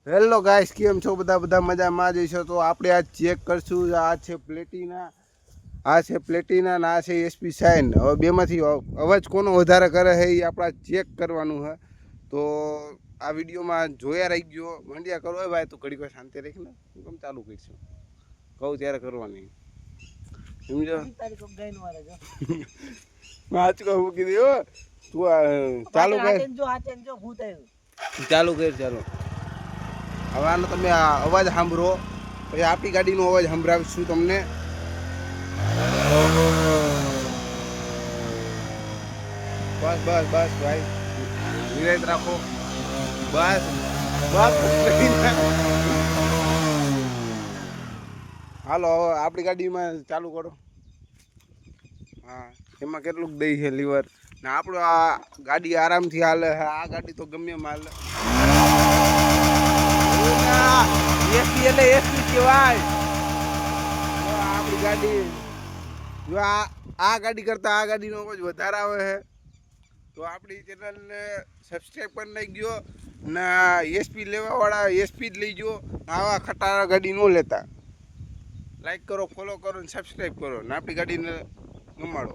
Hello guys, કેમ છો બધા મજામાં જઈશો? તો આપણે આજ ચેક કરશું. આ છે પ્લેટિના, ને આ છે એસપી શાઇન. હવે બેમાંથી અવાજ કોનો વધારે કરે છે એ આપણે ચેક કરવાનું છે. તો આ વિડીયોમાં જોયા રહી ગયો. મંડિયા કરો ભાઈ, તું ઘડી કોઈ શાંતિ રાખીને હું કેમ ચાલુ કરીશું કહું ત્યારે કરવાની સમજો. આજ કહું મૂકી દે તું ચાલુ કર. ચાલુ કર ચાલો. હવે આનો તમે અવાજ સાંભળો, પછી આપણી ગાડીનો અવાજ સંભળાવીશું તમને. બસ બસ બસ ભાઈ, નિરાંત રાખો. બસ બસ હાલો, હવે આપણી ગાડીમાં ચાલુ કરો. હા, એમાં કેટલુંક દઈ છે લીવર ને આપણું. આ ગાડી આરામથી હાલે. આ ગાડી તો ગમે એમ હાલે. એસપી એટલે એસપી કહેવાય. આપણી ગાડી જો આ ગાડી કરતાં આ ગાડીનો અવાજ વધારે આવે છે. તો આપણી ચેનલને સબસ્ક્રાઈબ કરી નાખજો ને એસપી લેવાવાળા એસપી જ લઈ ગયો. આવા ખટારા ગાડી ન લેતા. લાઈક કરો, ફોલો કરો ને સબસ્ક્રાઈબ કરો ને આપણી ગાડીને ગમાડો.